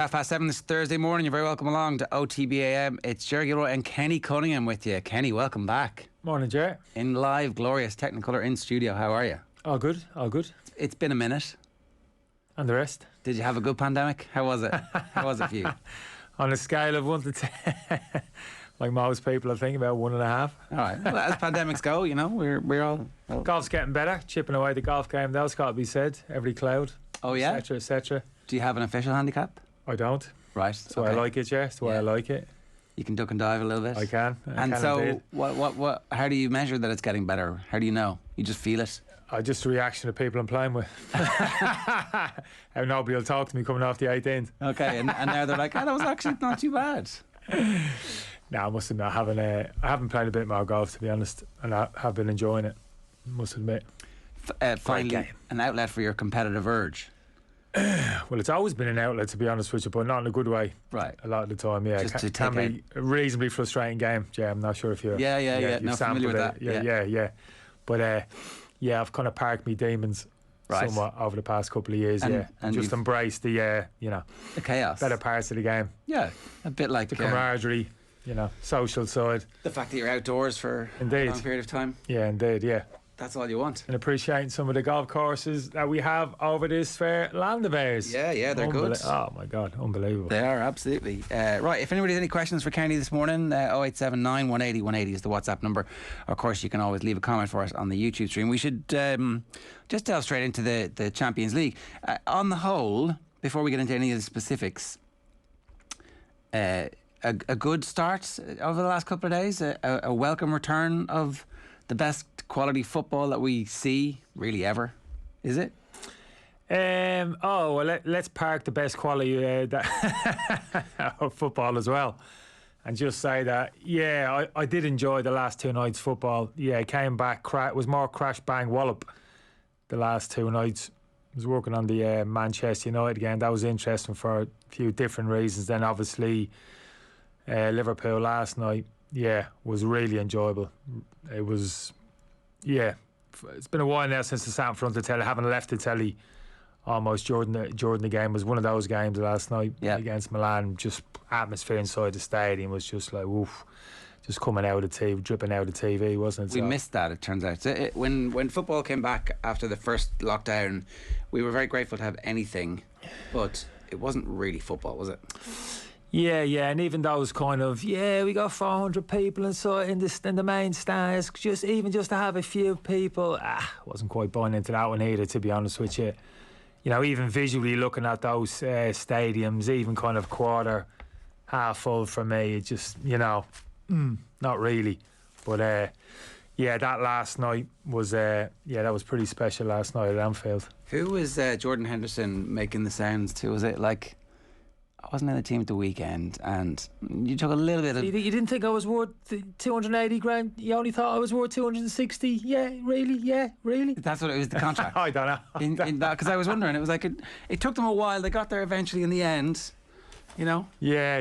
7:30 this Thursday morning. You're very welcome along to OTB AM. It's Jerry Gilroy and Kenny Cunningham with you. Kenny, welcome back. Morning, Jerry. In live, glorious Technicolor in studio. How are you? All good, all good. It's been a minute. And the rest? Did you have a good pandemic? How was it? How was it for you? On a scale of 1 to 10, like most people, I think about 1.5. All right. Well, as pandemics go, you know, we're all... Well. Golf's getting better, chipping away the golf game. That's got to be said. Every cloud. Oh, yeah? Etc., etc. Do you have an official handicap? I don't. Right. That's why I like it, yeah. That's why I like it. You can duck and dive a little bit. I can. And so, what? How do you measure that it's getting better? How do you know? You just feel it? Just the reaction of people I'm playing with. How nobody will talk to me coming off the 18th. Okay, and now they're like, oh, that was actually not too bad. No, I must admit, I haven't played a bit more golf, to be honest, and I have been enjoying it, must admit. Finally, an outlet for your competitive urge. Well, it's always been an outlet, to be honest with you, but not in a good way. Right. A lot of the time, yeah. It can be a reasonably frustrating game, Jay. I'm not sure if you're... Yeah. No, familiar with that. Yeah. But, I've kind of parked me demons somewhat over the past couple of years, and just embraced the, the chaos. Better parts of the game. Yeah, a bit like... The camaraderie, social side. The fact that you're outdoors for a long period of time. Yeah, indeed, yeah. That's all you want. And appreciating some of the golf courses that we have over this fair land of ours. Yeah, they're good. Oh my God, unbelievable. They are, absolutely. Right, if anybody has any questions for Kenny this morning, 0879 180 180 is the WhatsApp number. Of course, you can always leave a comment for us on the YouTube stream. We should just delve straight into the Champions League. On the whole, before we get into any of the specifics, a good start over the last couple of days, a welcome return of the best quality football that we see really ever, is it? Let's park the best quality of football as well, and just say that I did enjoy the last two nights football. It came back. It was more crash bang wallop the last two nights. I was working on the Manchester United game. That was interesting for a few different reasons. Then obviously Liverpool last night was really enjoyable. It was it's been a while now since I sat in front of the telly. I haven't left the telly almost during the game. Was one of those games last night against Milan. Just atmosphere inside the stadium was just like woof, just coming out of the TV, dripping out of the TV, wasn't it? We missed that, it turns out. When football came back after the first lockdown, we were very grateful to have anything, but it wasn't really football, was it? Yeah, and even those kind of we got 400 people inside in the main stands. Just to have a few people, wasn't quite buying into that one either, to be honest with you. Even visually looking at those stadiums, even kind of quarter, half full for me, it just not really. But that last night was that was pretty special last night at Anfield. Who was Jordan Henderson making the sounds to? Was it like, I wasn't in the team at the weekend, and you took a little bit of... You didn't think I was worth 280 grand? You only thought I was worth 260? Yeah, really? That's what it was, the contract. I don't know. Because I was wondering, it was like, it took them a while. They got there eventually in the end, Yeah.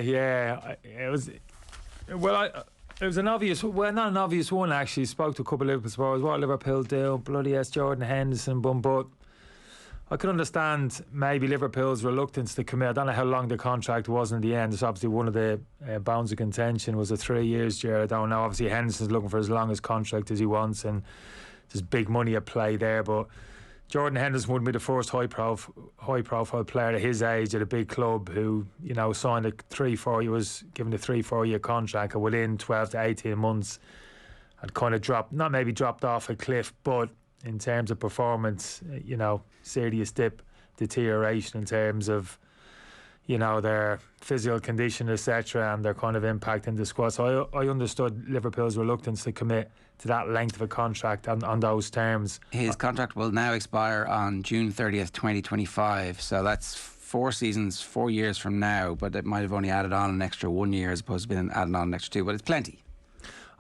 It was... Well, it was an obvious... Well, not an obvious one, actually. Spoke to a couple of Liverpool supporters. What Liverpool do? Bloody yes, Jordan Henderson, but... I could understand maybe Liverpool's reluctance to commit. I don't know how long the contract was in the end. It's obviously one of the bounds of contention was 3 years, Jared. I don't know. Obviously, Henderson's looking for as long as contract as he wants, and there's big money at play there. But Jordan Henderson wouldn't be the first high-profile player at his age at a big club who, signed a 3-4 year, was given a 3-4 year contract, and within 12 to 18 months had kind of dropped off a cliff, but in terms of performance, serious deterioration in terms of, their physical condition, etc., and their kind of impact in the squad. So I understood Liverpool's reluctance to commit to that length of a contract on those terms. His contract will now expire on June 30th, 2025. So that's 4 seasons, 4 years from now, but it might have only added on an extra 1 year as opposed to being added on an extra 2, but it's plenty.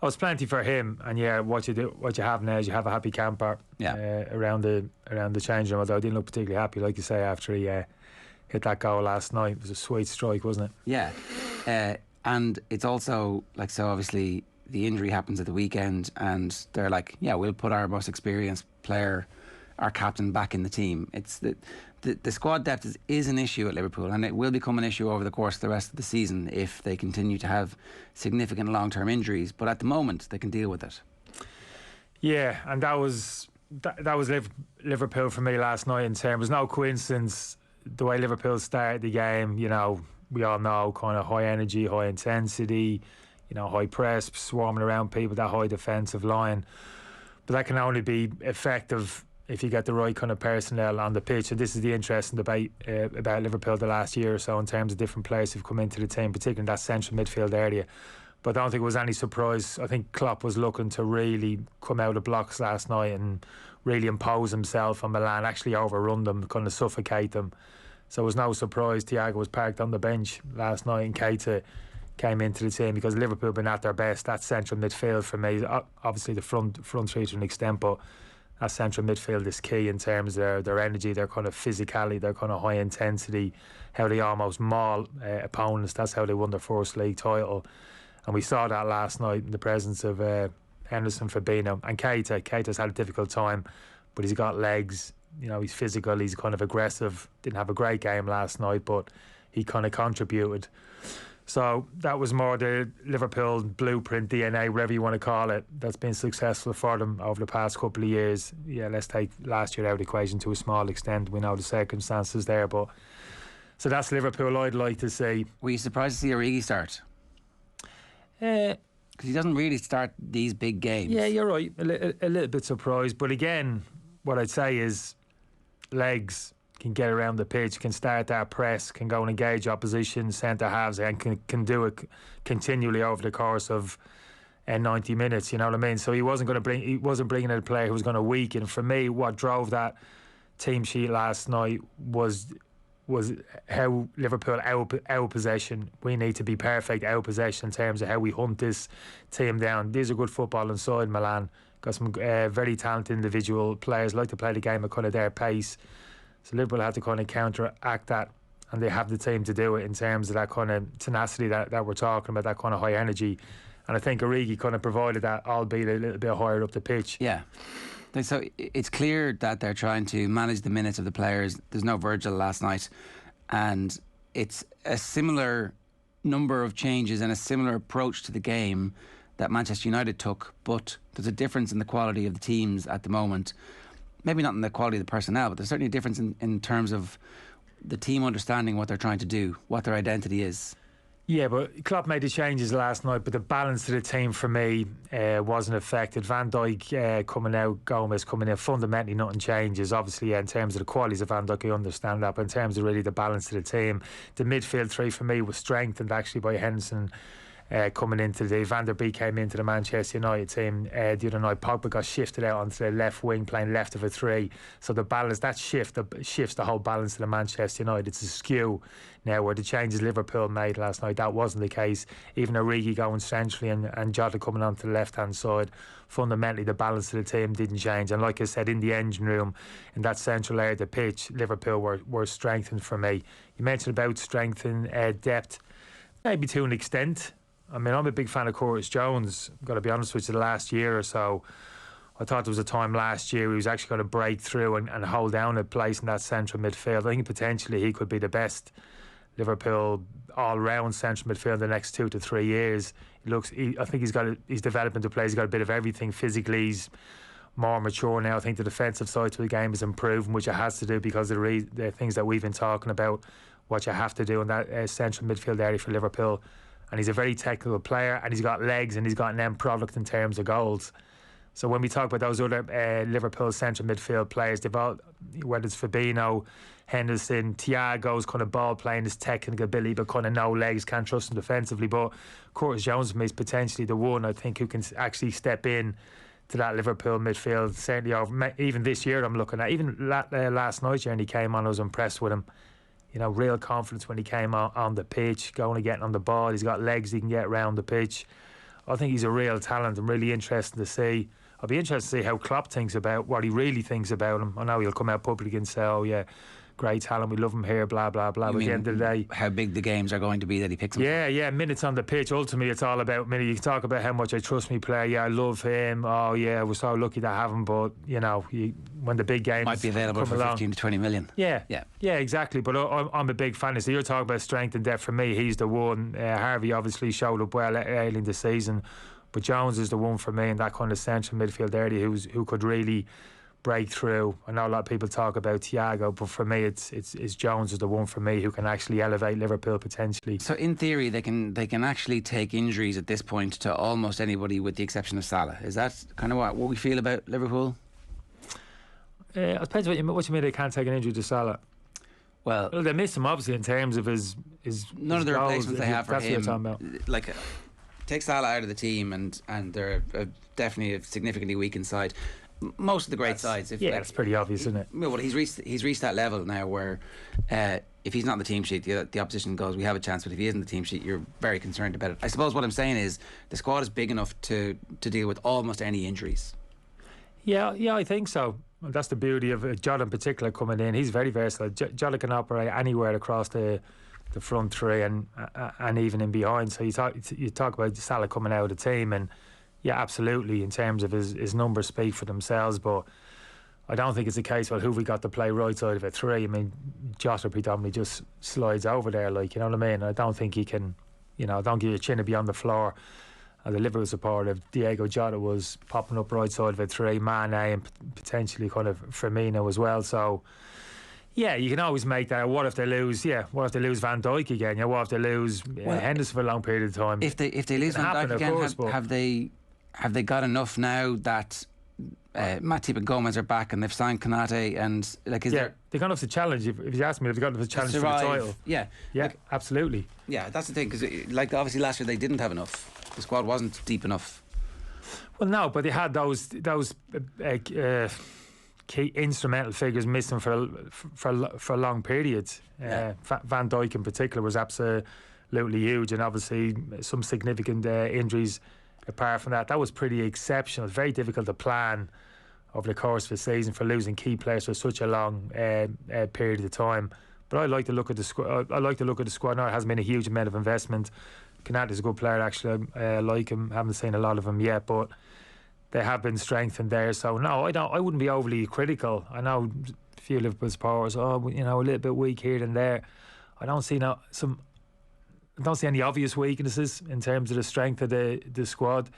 Oh, it's plenty for him, and what you have now is you have a happy camper around the change room. Although I didn't look particularly happy, like you say, after he hit that goal last night. It was a sweet strike, wasn't it? Yeah, and it's also like, so obviously the injury happens at the weekend, and they're like, we'll put our most experienced player, our captain, back in the team. It's the squad depth is an issue at Liverpool, and it will become an issue over the course of the rest of the season if they continue to have significant long-term injuries. But at the moment, they can deal with it. Yeah, and that was Liverpool for me last night. In terms, it was no coincidence the way Liverpool started the game. You know, we all know kind of high energy, high intensity, you know, high press, swarming around people, that high defensive line. But that can only be effective if you get the right kind of personnel on the pitch. And this is the interesting debate about Liverpool the last year or so in terms of different players who've come into the team, particularly in that central midfield area. But I don't think it was any surprise. I think Klopp was looking to really come out of blocks last night and really impose himself on Milan, actually overrun them, kind of suffocate them. So it was no surprise Thiago was parked on the bench last night and Keita came into the team, because Liverpool have been at their best. That central midfield for me, obviously the front three to an extent, but that central midfield is key in terms of their energy, their kind of physicality, their kind of high intensity, how they almost maul opponents. That's how they won their first league title. And we saw that last night in the presence of Henderson, Fabinho and Keita. Keita's had a difficult time, but he's got legs. You know, he's physical, he's kind of aggressive. Didn't have a great game last night, but he kind of contributed. So that was more the Liverpool blueprint, DNA, whatever you want to call it, that's been successful for them over the past couple of years. Yeah, let's take last year out of the equation to a small extent. We know the circumstances there, but so that's Liverpool I'd like to see. Were you surprised to see Origi start? Because he doesn't really start these big games. Yeah, you're right. A little bit surprised. But again, what I'd say is legs, can get around the pitch, can start that press, can go and engage opposition centre halves, and can do it continually over the course of 90 minutes. You know what I mean? So he wasn't bringing in a player who was going to weaken. For me, what drove that team sheet last night was how Liverpool out possession. We need to be perfect out possession in terms of how we hunt this team down. These are good football inside Milan. Got some very talented individual players, like to play the game at kind of their pace. So Liverpool had to kind of counteract that, and they have the team to do it in terms of that kind of tenacity that we're talking about, that kind of high energy. And I think Origi kind of provided that, albeit a little bit higher up the pitch. Yeah. So it's clear that they're trying to manage the minutes of the players. There's no Virgil last night, and it's a similar number of changes and a similar approach to the game that Manchester United took, but there's a difference in the quality of the teams at the moment. Maybe not in the quality of the personnel, but there's certainly a difference in terms of the team understanding what they're trying to do, what their identity is. Yeah, but Klopp made the changes last night, but the balance of the team for me wasn't affected. Van Dijk coming out, Gomez coming in, fundamentally nothing changes. Obviously, in terms of the qualities of Van Dijk, I understand that, but in terms of really the balance of the team, the midfield three for me was strengthened actually by Henderson coming into the day. Van der Beek came into the Manchester United team the other night. Pogba got shifted out onto the left wing, playing left of a three. So the balance, that shifts the whole balance of the Manchester United. It's a skew now where the changes Liverpool made last night, that wasn't the case. Even Origi going centrally and Jota coming onto the left hand side, fundamentally the balance of the team didn't change. And like I said, in the engine room, in that central area of the pitch, Liverpool were strengthened for me. You mentioned about strength and depth, maybe to an extent. I mean, I'm a big fan of Curtis Jones. I've got to be honest with you, the last year or so, I thought there was a time last year he was actually going to break through and hold down a place in that central midfield. I think potentially he could be the best Liverpool all-round central midfield in the next 2 to 3 years. I think he's developing to play. He's got a bit of everything. Physically, he's more mature now. I think the defensive side to the game is improving, which it has to do because of the things that we've been talking about, what you have to do in that central midfield area for Liverpool. And he's a very technical player, and he's got legs, and he's got an end product in terms of goals. So when we talk about those other Liverpool central midfield players, they've all, whether it's Fabinho, Henderson, Thiago's kind of ball playing, his technical ability, but kind of no legs, can't trust him defensively. But Curtis Jones for me is potentially the one I think who can actually step in to that Liverpool midfield. Certainly over, even this year I'm looking at, even last night when he came on, I was impressed with him. You know, real confidence when he came on the pitch, going and getting on the ball. He's got legs, he can get around the pitch. I think he's a real talent. I'm really interested to see. I'll be interested to see how Klopp thinks about what he really thinks about him. I know he'll come out publicly and say, oh yeah, great talent, we love him here, blah blah blah. But at the end of the day, how big the games are going to be that he picks him. Yeah, minutes on the pitch. Ultimately, it's all about minutes. You can talk about how much I trust me player. Yeah, I love him. Oh yeah, we're so lucky to have him. But when the big games might be available for 15 to 20 million. Yeah, exactly. But I'm a big fan. So you're talking about strength and depth. For me, he's the one. Harvey obviously showed up well early in the season, but Jones is the one for me in that kind of central midfield area who could really break through. I know a lot of people talk about Thiago, but for me, it's Jones is the one for me who can actually elevate Liverpool potentially. So in theory, they can actually take injuries at this point to almost anybody, with the exception of Salah. Is that kind of what we feel about Liverpool? It depends what you mean. They can't take an injury to Salah. Well, they miss him obviously in terms of his none of the goals, replacements they have for him. What you're talking about. Like, take Salah out of the team, and they're definitely a significantly weakened side. Most of the great sides. It's pretty obvious, isn't it? Well, he's reached that level now where if he's not on the team sheet, the opposition goes, we have a chance. But if he isn't the team sheet, you're very concerned about it. I suppose what I'm saying is the squad is big enough to deal with almost any injuries. Yeah, I think so. Well, that's the beauty of Jota in particular coming in. He's very versatile. Jota can operate anywhere across the front three and even in behind. So you talk about Salah coming out of the team, and yeah, absolutely, in terms of his numbers speak for themselves, but I don't think it's a case, well, who have we got to play right side of a three? I mean, Jota predominantly just slides over there, like, you know what I mean? I don't think he can, don't give you a chin to be on the floor. As a Liverpool supporter, Diego Jota was popping up right side of a three, Mane and potentially kind of Firmino as well. So, yeah, you can always make that. What if they lose? Yeah, what if they lose Van Dijk again? Yeah, what if they lose Henderson for a long period of time? If they lose Van Dijk again, have they got enough now that Matip and Gomez are back and they've signed Konate and they've got enough to challenge. If you ask me, they've got enough to challenge for the title. Yeah, absolutely. Yeah, that's the thing, because obviously last year they didn't have enough. The squad wasn't deep enough. Well, no, but they had those key instrumental figures missing for long periods. Van Dijk in particular was absolutely huge, and obviously some significant injuries. Apart from that was pretty exceptional. It's very difficult to plan over the course of the season for losing key players for such a long period of time. But I like to look at the squad. Now it hasn't been a huge amount of investment. Konate is a good player, actually. I like him. Haven't seen a lot of him yet, but they have been strengthened there. So no, I wouldn't be overly critical. I know a few Liverpool supporters, a little bit weak here and there. I don't see any obvious weaknesses in terms of the strength of the squad,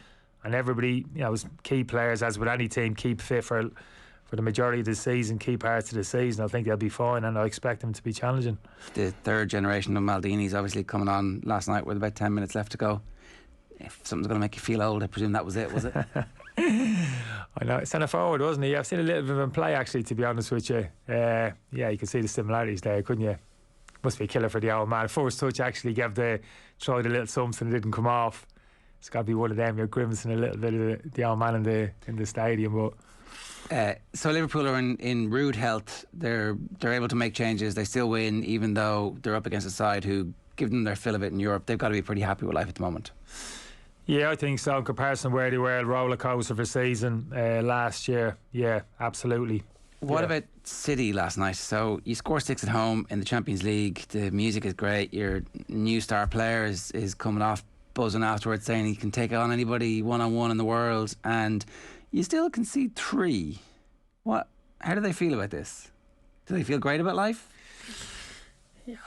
and everybody, as key players, as with any team, keep fit for the majority of the season, key parts of the season. I think they'll be fine, and I expect them to be challenging. The third generation of Maldini's obviously coming on last night with about 10 minutes left to go. If something's going to make you feel old, I presume that was it, was it? I know, centre forward, wasn't he? I've seen a little bit of him play, actually, to be honest with you. You can see the similarities there, couldn't you? Must be a killer for the old man. First touch actually tried a little something, it didn't come off. It's got to be one of them. You're grimacing a little bit of the old man in the stadium, but. So Liverpool are in rude health. They're able to make changes. They still win, even though they're up against a side who give them their fill of it in Europe. They've got to be pretty happy with life at the moment. Yeah, I think so. In comparison to where they were, a roller coaster for season last year. Yeah, absolutely. What about City last night? So you score 6 at home in the Champions League. The music is great. Your new star player is coming off buzzing afterwards, saying he can take on anybody one-on-one in the world, and you still concede 3. How do they feel about this? Do they feel great about life?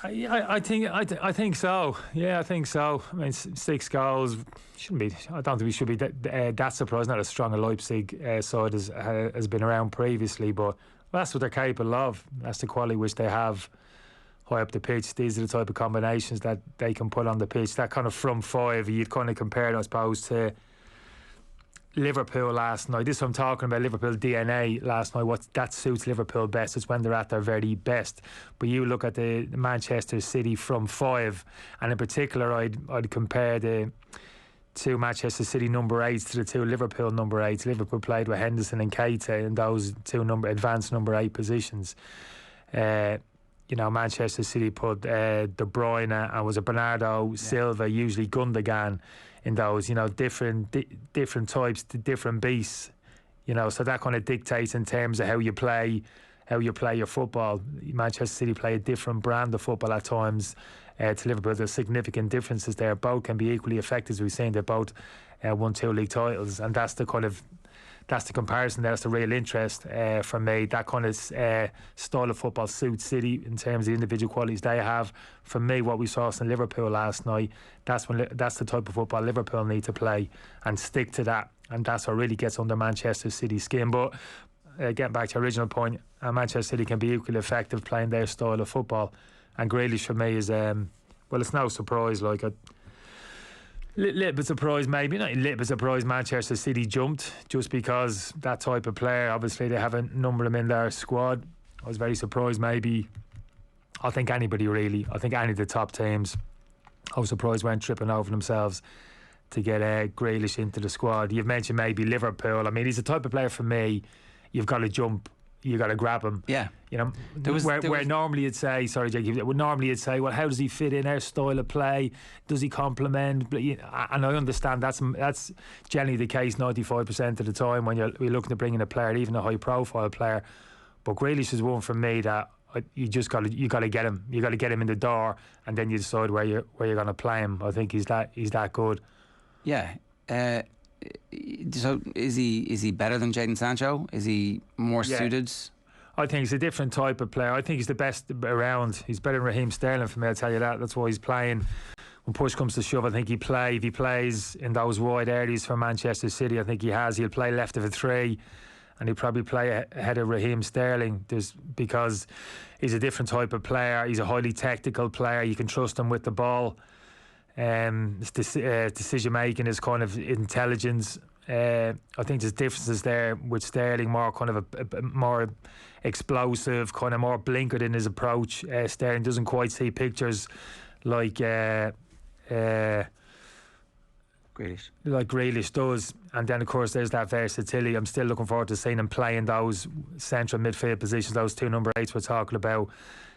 I think so. Yeah, I think so. I mean, 6 goals shouldn't be. I don't think we should be that surprised. Not as strong a Leipzig side has been around previously, but that's what they're capable of. That's the quality which they have high up the pitch. These are the type of combinations that they can put on the pitch. That kind of from 5, you'd kind of compare it, I suppose, to Liverpool last night. This is what I'm talking about, Liverpool DNA last night. That suits Liverpool best. It's when they're at their very best. But you look at the Manchester City from 5, and in particular I'd compare the 2 Manchester City number 8s to the 2 Liverpool number 8s. Liverpool played with Henderson and Keita in those 2 advanced number 8 positions. Manchester City put De Bruyne and was it Bernardo Silva, usually Gundogan, in those, different types, different beasts, so that kind of dictates in terms of how you play how you play your football. Manchester City play a different brand of football at times to Liverpool. There's significant differences there. Both can be equally effective, as we've seen. They both won 2 league titles, and that's the comparison. That's the real interest for me. That kind of style of football suits City in terms of the individual qualities they have. For me, what we saw in Liverpool last night, that's the type of football Liverpool need to play and stick to that. And that's what really gets under Manchester City's skin. But getting back to your original point, Manchester City can be equally effective playing their style of football. And Grealish for me is, it's no surprise. Like a little bit surprised, maybe not a little bit surprised Manchester City jumped, just because that type of player, obviously they have a number of them in their squad. I was very surprised, maybe. I think anybody really. I think any of the top teams, I was surprised weren't tripping over themselves to get Grealish into the squad. You've mentioned maybe Liverpool. I mean, he's the type of player for me, you've got to jump, you got to grab him. Yeah. You know, where normally you'd say, sorry, Jake, normally you'd say, well, how does he fit in our style of play? Does he complement? And I understand that's generally the case 95% of the time when you're looking to bring in a player, even a high-profile player. But Grealish is one for me that you got to get him. You got to get him in the door, and then you decide where you're going to play him. I think he's that good. Yeah. So is he better than Jadon Sancho? Is he more suited? I think he's a different type of player. I think he's the best around. He's better than Raheem Sterling for me, I'll tell you that. That's why he's playing. When push comes to shove, I think if he plays in those wide areas for Manchester City, I think he'll play left of a 3, and he'll probably play ahead of Raheem Sterling, because he's a different type of player. He's a highly technical player. You can trust him with the ball. His decision making is kind of intelligence. I think there's differences there with Sterling, more kind of a more explosive, kind of more blinkered in his approach. Sterling doesn't quite see pictures like Grealish does. And then of course there's that versatility. I'm still looking forward to seeing him play in those central midfield positions, those 2 number 8s we're talking about.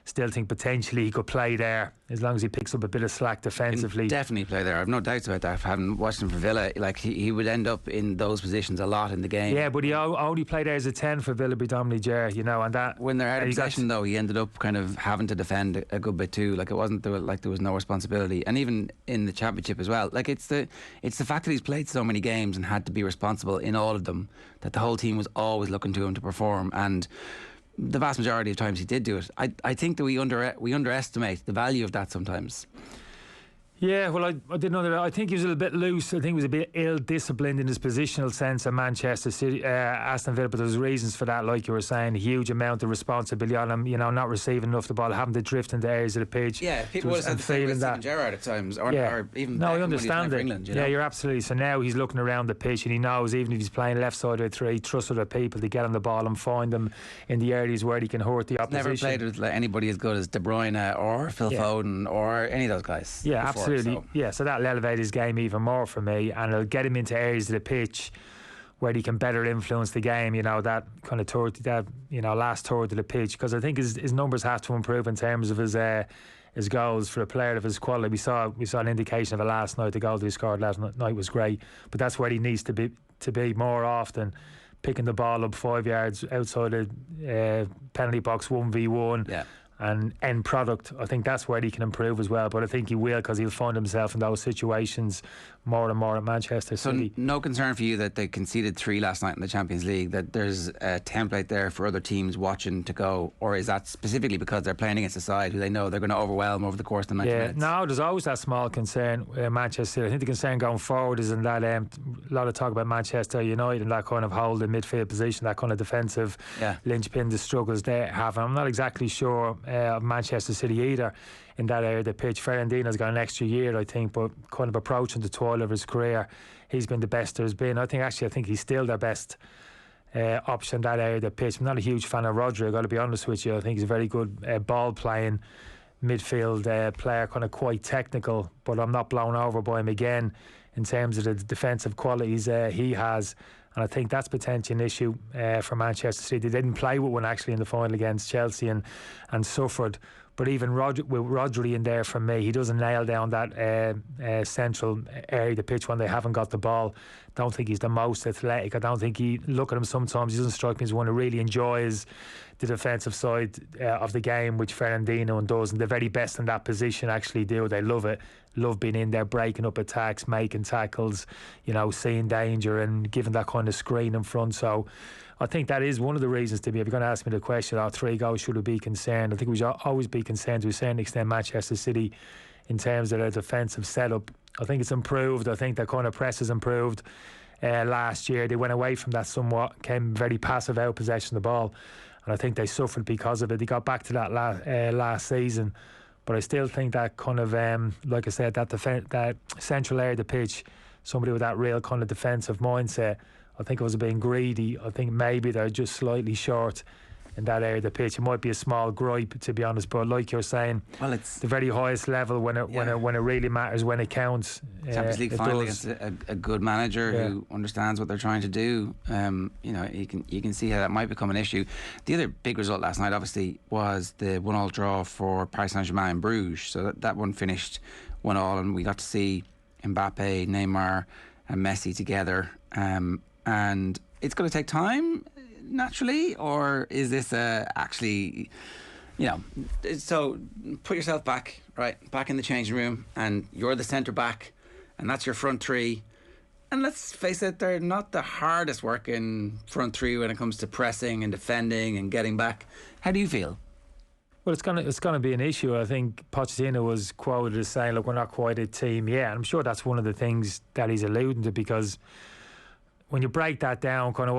Still think potentially he could play there as long as he picks up a bit of slack defensively. He'll definitely play there. I've no doubts about that. Having watched him for Villa, like he would end up in those positions a lot in the game. Yeah, but he only played there as a 10 for Villa predominantly, Ger, and that when they're out of possession though, he ended up kind of having to defend a good bit too. Like it wasn't like there was no responsibility, and even in the Championship as well. Like it's the fact that he's played so many games and had to be responsible in all of them, that the whole team was always looking to him to perform, and the vast majority of times he did do it. I think that we underestimate the value of that sometimes. Yeah, well, I didn't know that. I think he was a little bit loose. I think he was a bit ill-disciplined in his positional sense at Manchester City, Aston Villa, but there's reasons for that, like you were saying. A huge amount of responsibility on him, not receiving enough the ball, having to drift into areas of the pitch. Yeah, people would have said the same with Steven Gerrard at times, or even I understand it. England, Yeah, you're absolutely. So now he's looking around the pitch and he knows, even if he's playing left side of the 3, he trusts other people to get on the ball and find them in the areas where he can hurt the opposition. Never played with anybody as good as De Bruyne or Phil Foden or any of those guys. Yeah, before, absolutely. So. Yeah, so that'll elevate his game even more for me, and it'll get him into areas of the pitch where he can better influence the game, that kind of last third of the pitch, because I think his numbers have to improve in terms of his goals. For a player of his quality, we saw an indication of it last night. The goal that he scored last night was great, but that's where he needs to be more often, picking the ball up 5 yards outside the penalty box 1v1. Yeah. And end product, I think that's where he can improve as well. But I think he will, because he'll find himself in those situations more and more at Manchester City. So no concern for you that they conceded 3 last night in the Champions League, that there's a template there for other teams watching to go, or is that specifically because they're playing against a side who they know they're going to overwhelm over the course of the 90 minutes? No, there's always that small concern Manchester City. I think the concern going forward is in that a lot of talk about Manchester United and that kind of hold in midfield position, that kind of defensive linchpin, the struggles they have. And I'm not exactly sure of Manchester City either in that area of the pitch. Fernandinho's got an extra year, I think, but kind of approaching the twilight of his career, he's been the best there's been. I think he's still their best option in that area of the pitch. I'm not a huge fan of Rodri, I've got to be honest with you. I think he's a very good ball playing midfield player, kind of quite technical, but I'm not blown over by him again in terms of the defensive qualities he has. And I think that's potentially an issue for Manchester City. They didn't play with one actually in the final against Chelsea and suffered. But even with Rodri in there, for me, he doesn't nail down that central area of the pitch when they haven't got the ball. Don't think he's the most athletic. I don't think look at him sometimes, he doesn't strike me as one who really enjoys the defensive side of the game, which Fernandinho does, and the very best in that position actually do. They love it, love being in there, breaking up attacks, making tackles, seeing danger and giving that kind of screen in front. So I think that is one of the reasons to be. If you're going to ask me the question, 3 goals, should we be concerned? I think we should always be concerned to a certain extent, Manchester City, in terms of their defensive setup. I think it's improved. I think their kind of press has improved. Last year they went away from that somewhat, came very passive out possession of the ball, and I think they suffered because of it. They got back to that last season, but I still think that kind of like I said, that central area of the pitch, somebody with that real kind of defensive mindset, I think it was being greedy. I think maybe they're just slightly short in that area of the pitch. It might be a small gripe, to be honest, but like you're saying, well, it's the very highest level when it really matters, when it counts. Champions League final against a good manager who understands what they're trying to do. You can see how that might become an issue. The other big result last night, obviously, was the 1-1 draw for Paris Saint-Germain in Bruges. So that one finished 1-1, and we got to see Mbappe, Neymar, and Messi together. And it's going to take time, naturally, or is this actually, so put yourself back in the changing room, and you're the centre back, and that's your front three, and let's face it, they're not the hardest working front three when it comes to pressing and defending and getting back. How do you feel? Well, it's gonna be an issue. I think Pochettino was quoted as saying, "Look, we're not quite a team yet." And I'm sure that's one of the things that he's alluding to, because when you break that down, kind of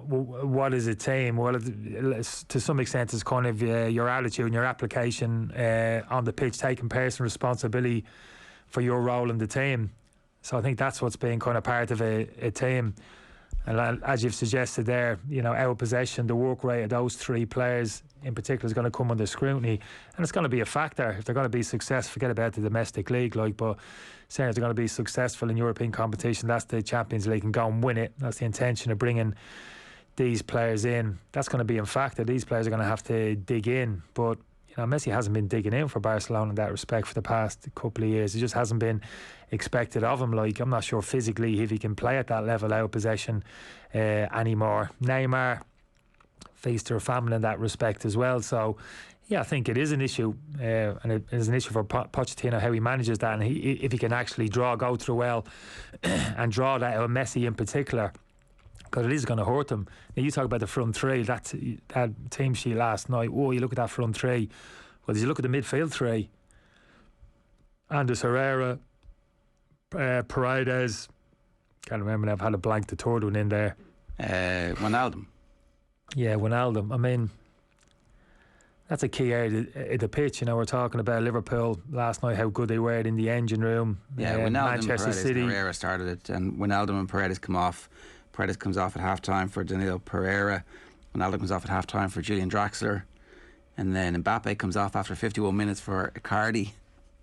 what is a team? Well, to some extent, it's kind of your attitude and your application on the pitch, taking personal responsibility for your role in the team. So I think that's what's being kind of part of a team. And as you've suggested there, out possession, the work rate of those 3 players in particular is going to come under scrutiny, and it's going to be a factor if they're going to be successful. Forget about the domestic league, but saying if they're going to be successful in European competition, that's the Champions League, and go and win it. That's the intention of bringing these players in. That's going to be a factor. These players are going to have to dig in, but Messi hasn't been digging in for Barcelona in that respect for the past couple of years. It just hasn't been expected of him. I'm not sure physically if he can play at that level out of possession anymore. Neymar, feast or famine in that respect as well. So yeah, I think it is an issue, and it is an issue for Pochettino how he manages that, and if he can actually go through well and draw that out of Messi in particular, because it is going to hurt them. Now, you talk about the front three, that team sheet last night. Oh, you look at that front three. Well, did you look at the midfield three? Anders Herrera, Paredes. Can't remember now. I've had a blank. The third one in there. Ronaldo. Yeah, Ronaldo. I mean, that's a key area of the pitch. We're talking about Liverpool last night, how good they were in the engine room. Yeah, Ronaldo Manchester and Paredes City. and Herrera started it, and Ronaldo and Paredes come off. Paredes comes off at half-time for Danilo Pereira. Ronaldo comes off at half-time for Julian Draxler. And then Mbappe comes off after 51 minutes for Icardi.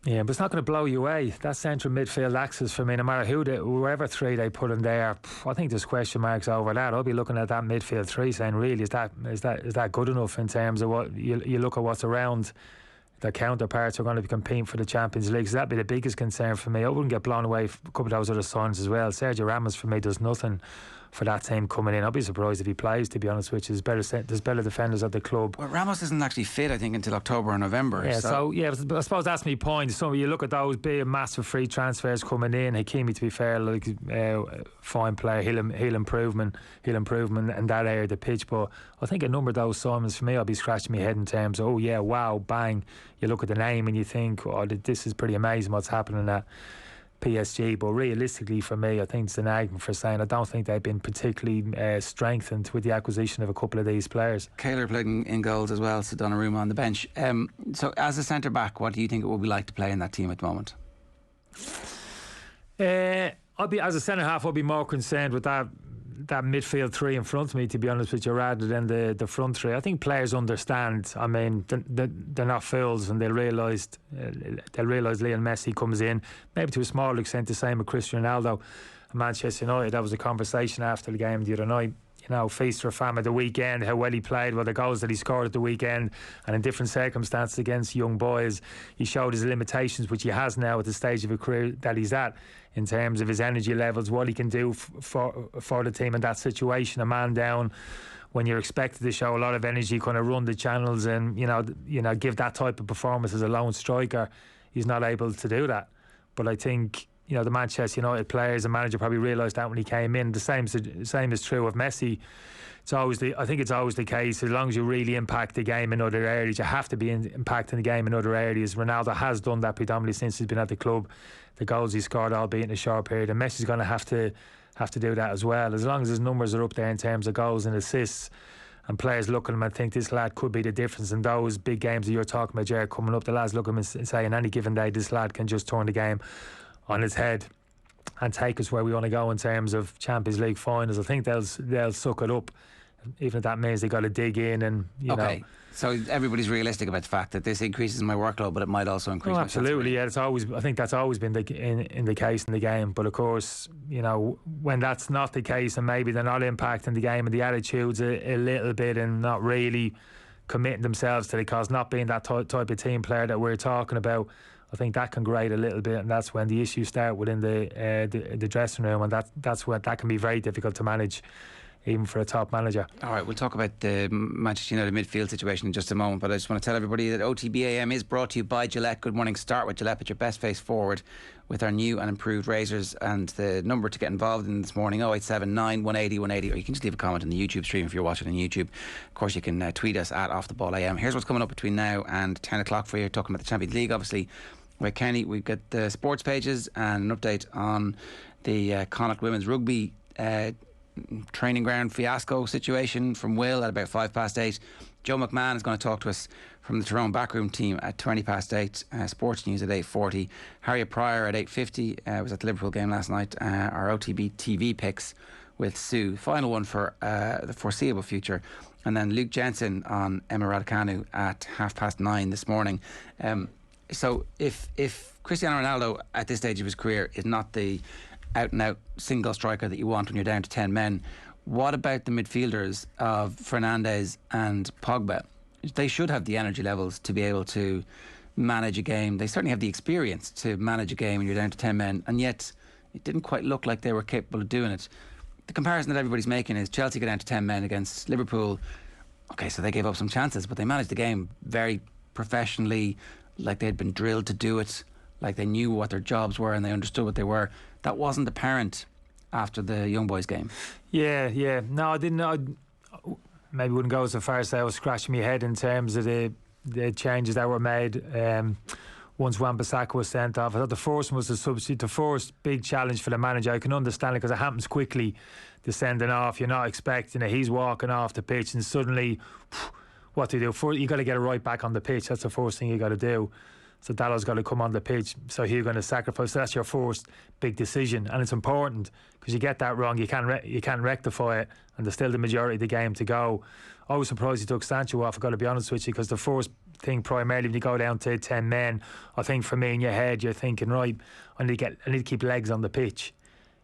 Yeah, but it's not going to blow you away. That central midfield axis for me, no matter whoever 3 they put in there, I think there's question marks over that. I'll be looking at that midfield 3 saying, really, is that good enough in terms of what you look at what's around their counterparts are going to be competing for the Champions League? So that'd be the biggest concern for me. I wouldn't get blown away for a couple of those other signs as well. Sergio Ramos for me does nothing for that team coming in. I'll be surprised if he plays, to be honest, which is there's better defenders at the club. Well, Ramos isn't actually fit, I think, until October or November. Yeah, so I suppose that's my point. So you look at those big, massive free transfers coming in. Hakimi, to be fair, fine player, he'll improvement in that area of the pitch. But I think a number of those signings for me, I'll be scratching my head in terms of, oh yeah, wow, bang. You look at the name and you think, oh, this is pretty amazing what's happening at PSG. But realistically for me, I think it's an argument for saying I don't think they've been particularly strengthened with the acquisition of a couple of these players. Kaylor played in goals as well, so Donnarumma on the bench. So as a centre back, what do you think it would be like to play in that team at the moment? I'd be, as a centre half, I'd be more concerned with that midfield 3 in front of me, to be honest with you, rather than the front 3. I think players understand. I mean, they're not fools, and they'll realise Lionel Messi comes in, maybe to a smaller extent the same with Cristiano Ronaldo at Manchester United. That was a conversation after the game the other night. Feast or famine at the weekend, how well he played, the goals that he scored at the weekend, and in different circumstances against young boys, he showed his limitations, which he has now at the stage of a career that he's at, in terms of his energy levels, what he can do for the team in that situation, a man down, when you're expected to show a lot of energy, kind of run the channels, and give that type of performance as a lone striker, he's not able to do that. But I think the Manchester United players and manager probably realised that when he came in. The same is true of Messi. I think it's always the case. As long as you really impact the game in other areas, you have to be impacting the game in other areas. Ronaldo has done that predominantly since he's been at the club. The goals he scored, albeit in a short period, and Messi's going to have to do that as well. As long as his numbers are up there in terms of goals and assists, and players look at him and think this lad could be the difference in those big games that you're talking about, Jared, coming up, the lads look at him and say, on any given day, this lad can just turn the game on its head and take us where we want to go in terms of Champions League finals. I think they'll suck it up, even if that means they got to dig in and know. So everybody's realistic about the fact that this increases my workload, but it might also increase. Absolutely, yeah. I think that's always been in the case in the game. But of course, when that's not the case, and maybe they're not impacting the game, and the attitudes a little bit, and not really committing themselves to the cause, not being that type of team player that we're talking about, I think that can grate a little bit, and that's when the issues start within the dressing room, and that's when that can be very difficult to manage, even for a top manager. All right, we'll talk about the Manchester United midfield situation in just a moment, but I just want to tell everybody that OTB AM is brought to you by Gillette. Good morning. Start with Gillette. Put your best face forward with our new and improved razors, and the number to get involved in this morning, 0879 180 180, or you can just leave a comment on the YouTube stream if you're watching on YouTube. Of course, you can tweet us at Off The Ball AM. Here's what's coming up between now and 10 o'clock for you, talking about the Champions League, obviously. With Kenny, we've got the sports pages and an update on the Connacht women's rugby training ground fiasco situation from Will at about 8:05. Joe McMahon is going to talk to us from the Tyrone backroom team at 8:20. Sports news at 8:40. Harriet Pryor at 8:50 was at the Liverpool game last night. Our OTB TV picks with Sue. Final one for the foreseeable future. And then Luke Jensen on Emma Raducanu at 9:30 this morning. So if Cristiano Ronaldo at this stage of his career is not the out-and-out single striker that you want when you're down to 10 men, what about the midfielders of Fernandes and Pogba? They should have the energy levels to be able to manage a game. They certainly have the experience to manage a game when you're down to 10 men, and yet it didn't quite look like they were capable of doing it. The comparison that everybody's making is Chelsea go down to 10 men against Liverpool. Okay, so they gave up some chances, but they managed the game very professionally, like they'd been drilled to do it, like they knew what their jobs were and they understood what they were. That wasn't apparent after the Young Boys game. Yeah. No, I didn't. I maybe wouldn't go so far as I was scratching my head in terms of the changes that were made. Once Wan-Bissaka was sent off, I thought the first one was a substitute. The first big challenge for the manager, I can understand it because it happens quickly. The sending off, you're not expecting it. He's walking off the pitch, and suddenly, what do you do? You got to get it right back on the pitch. That's the first thing you got to do. So Dallow's got to come on the pitch. So you're going to sacrifice. So that's your first big decision, and it's important because you get that wrong, you can't rectify it, and there's still the majority of the game to go. I was surprised he took Sancho off. I've got to be honest with you, because the first thing primarily when you go down to 10 men, I think for me in your head you're thinking, right, I need to keep legs on the pitch.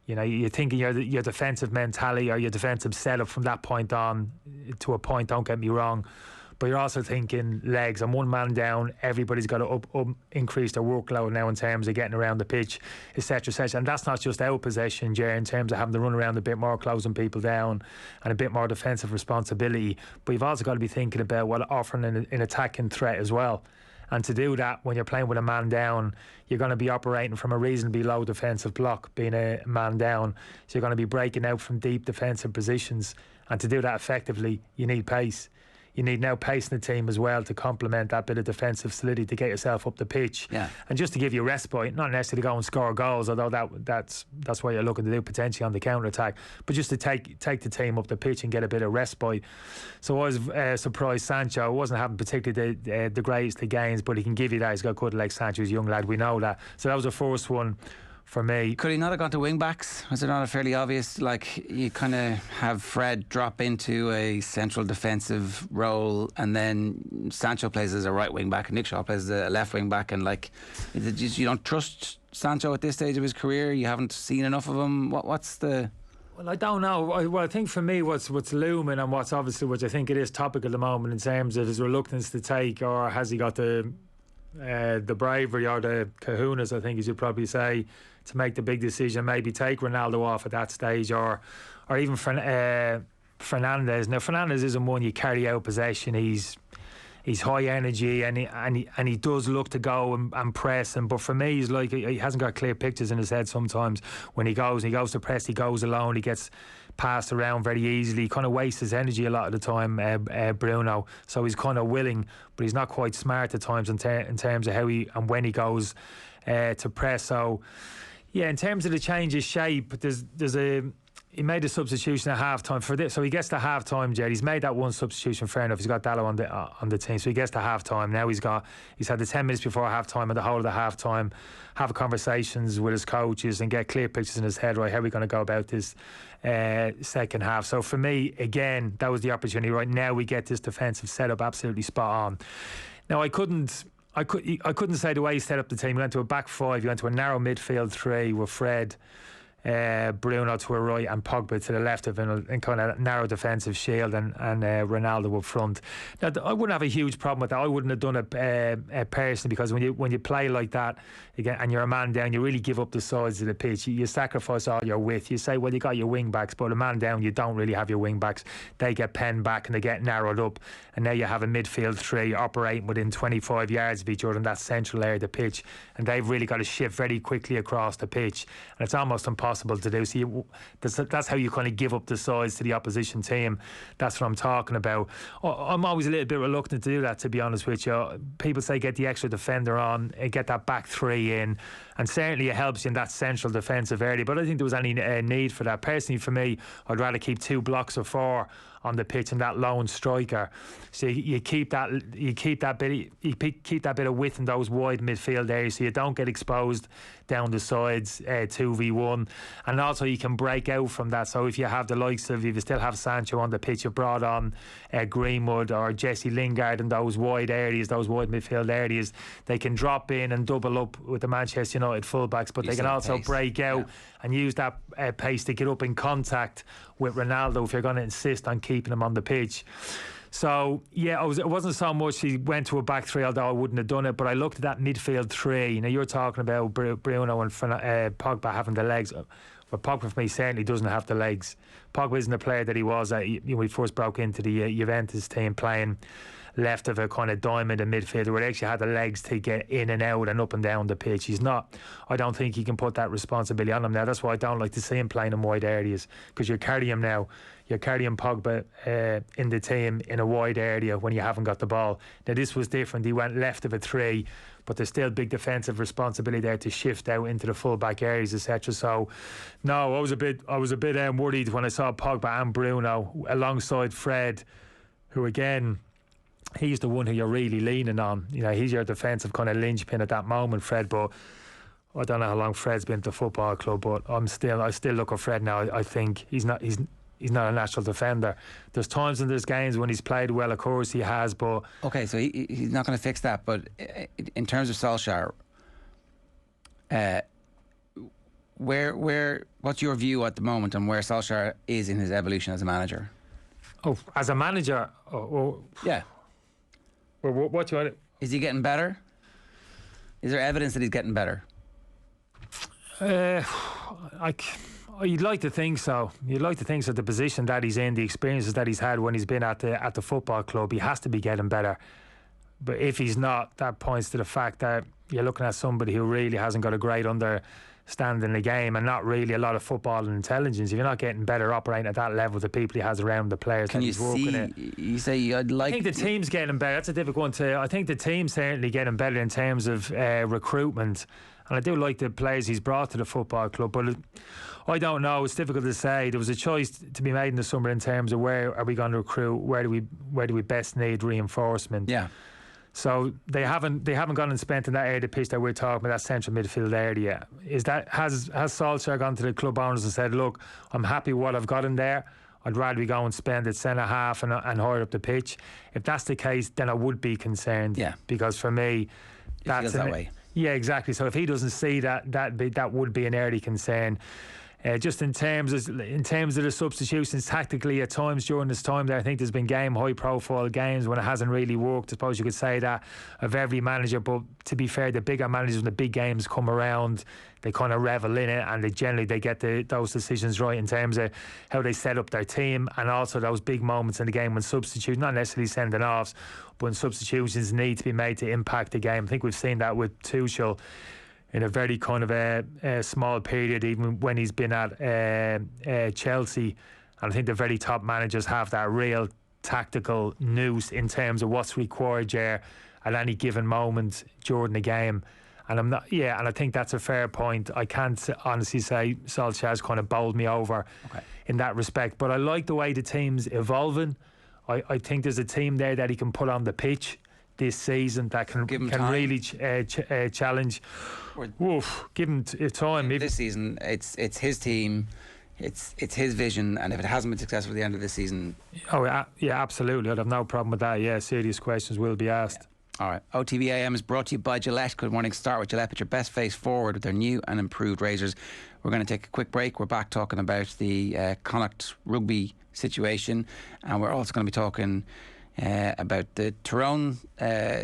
You know, you're thinking your defensive mentality or your defensive setup from that point on to a point. Don't get me wrong. But you're also thinking legs, and one man down, everybody's got to increase their workload now in terms of getting around the pitch, etc., etc. And that's not just out possession, Jerry, in terms of having to run around a bit more, closing people down, and a bit more defensive responsibility. But you've also got to be thinking about offering an attacking threat as well. And to do that, when you're playing with a man down, you're going to be operating from a reasonably low defensive block, being a man down. So you're going to be breaking out from deep defensive positions. And to do that effectively, you need pace. You need now pace in the team as well to complement that bit of defensive solidity to get yourself up the pitch. Yeah. And just to give you respite, not necessarily to go and score goals, although that's what you're looking to do potentially on the counter-attack, but just to take the team up the pitch and get a bit of respite. So I was surprised Sancho wasn't having particularly the greatest of games, but he can give you that. He's got good legs. Sancho's a young lad, we know that. So that was the first one for me. Could he not have gone to wing backs? Was it not a fairly obvious, like, you kind of have Fred drop into a central defensive role, and then Sancho plays as a right wing back and Nick Shaw plays as a left wing back, and like, you don't trust Sancho at this stage of his career? You haven't seen enough of him? What's the... Well, I don't know. I think for me what's looming, and which I think it is topic at the moment in terms of his reluctance to take, or has he got the bravery or the kahunas, I think as you'd probably say, to make the big decision, maybe take Ronaldo off at that stage, or even for Fernandes. Now Fernandes isn't one you carry out possession. He's high energy and he does look to go and press. But for me, he's like, he hasn't got clear pictures in his head sometimes. When he goes to press, he goes alone. He gets passed around very easily. He kind of wastes his energy a lot of the time, Bruno. So he's kind of willing, but he's not quite smart at times in terms of how he and when he goes to press. So yeah, in terms of the change of shape, he made a substitution at half time for this, so he gets to half time. Jed, he's made that one substitution. Fair enough. He's got Dallo on the team, so he gets to half time. Now he's had the 10 minutes before half time and the whole of the half time, have conversations with his coaches and get clear pictures in his head. Right, how are we going to go about this second half? So for me, again, that was the opportunity. Right now, we get this defensive setup absolutely spot on. Now I couldn't say the way he set up the team. He went to a back five. He went to a narrow midfield three with Fred, Bruno to a right and Pogba to the left of him in kind of narrow defensive shield and Ronaldo up front. Now I wouldn't have a huge problem with that. I wouldn't have done it personally, because when you play like that again and you're a man down, you really give up the sides of the pitch. You sacrifice all your width. You say, well, you got your wing backs, but a man down, you don't really have your wing backs. They get penned back and they get narrowed up, and now you have a midfield three operating within 25 yards of each other in that central area of the pitch, and they've really got to shift very quickly across the pitch, and it's almost impossible to do. So that's how you kind of give up the sides to the opposition team. That's what I'm talking about. I'm always a little bit reluctant to do that, to be honest with you. People say get the extra defender on, get that back three in, and certainly it helps you in that central defensive area, but I don't think there was any need for that. Personally, for me, I'd rather keep 2 blocks of 4 on the pitch and that lone striker. So you keep that bit of width in those wide midfield areas, so you don't get exposed down the sides 2v1, and also you can break out from that. So if you have the likes of, if you still have Sancho on the pitch, you brought on Greenwood or Jesse Lingard in those wide areas, those wide midfield areas, they can drop in and double up with the Manchester United fullbacks, but they can also break out and use that pace to get up in contact with Ronaldo if you're going to insist on keeping him on the pitch. So yeah, it wasn't so much he went to a back three, although I wouldn't have done it, but I looked at that midfield three. You know, you're talking about Bruno and Pogba having the legs. But Pogba, for me, certainly doesn't have the legs. Pogba isn't the player that he was when he first broke into the Juventus team, playing left of a kind of diamond in midfield, where he actually had the legs to get in and out and up and down the pitch. He's not. I don't think he can put that responsibility on him now. That's why I don't like to see him playing in wide areas, because you're carrying him now. You're carrying Pogba in the team in a wide area when you haven't got the ball. Now this was different. He went left of a three, but there's still big defensive responsibility there to shift out into the full back areas, etc. So no, I was a bit worried when I saw Pogba and Bruno alongside Fred, who again, he's the one who you're really leaning on. You know, he's your defensive kind of linchpin at that moment, Fred. But I don't know how long Fred's been at the football club, but I still look at Fred now. I think he's not a natural defender. There's times and there's games when he's played well, of course he has, but okay, so he's not going to fix that. But in terms of Solskjaer, what's your view at the moment on where Solskjaer is in his evolution as a manager? Oh, as a manager, yeah. Well, what do you want? Is he getting better? Is there evidence that he's getting better? You'd like to think so. You'd like to think so. The position that he's in, the experiences that he's had when he's been at the football club, he has to be getting better. But if he's not, that points to the fact that you're looking at somebody who really hasn't got a great understanding in the game and not really a lot of football and intelligence. If you're not getting better operating at that level, the people he has around, the players that he's working at. You say I'd like. I think the team's getting better. That's a difficult one to. I think the team's certainly getting better in terms of recruitment. And I do like the players he's brought to the football club, but I don't know. It's difficult to say. There was a choice to be made in the summer in terms of where are we going to recruit, where do we best need reinforcement. Yeah. So they haven't gone and spent in that area of the pitch that we're talking about, that central midfield area. Has Solskjaer gone to the club owners and said, look, I'm happy with what I've got in there. I'd rather we go and spend at centre half and higher up the pitch. If that's the case, then I would be concerned. Yeah. Because for me, it feels that way. Yeah, exactly. So if he doesn't see that would be an early concern. Just in terms of the substitutions tactically at times during this time there, I think there's been high profile games when it hasn't really worked. I suppose you could say that of every manager, but to be fair, the bigger managers when the big games come around, they kind of revel in it, and they get those decisions right in terms of how they set up their team, and also those big moments in the game when substitutes, not necessarily sending offs, but when substitutions need to be made to impact the game. I think we've seen that with Tuchel in a very kind of a small period, even when he's been at Chelsea. And I think the very top managers have that real tactical nous in terms of what's required there at any given moment during the game. And and I think that's a fair point. I can't honestly say Solskjaer's kind of bowled me over in that respect. But I like the way the team's evolving. I think there's a team there that he can put on the pitch this season that can really challenge. Give him time. This season, it's his team, it's his vision, and if it hasn't been successful at the end of this season, absolutely, I'd have no problem with that. Yeah, serious questions will be asked. All right. OTB AM is brought to you by Gillette. Good morning. Start with Gillette. Put your best face forward with their new and improved razors. We're going to take a quick break. We're back talking about the Connacht rugby situation, and we're also going to be talking about the Tyrone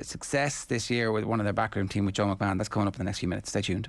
success this year with one of their backroom team with Joe McMahon. That's coming up in the next few minutes. Stay tuned.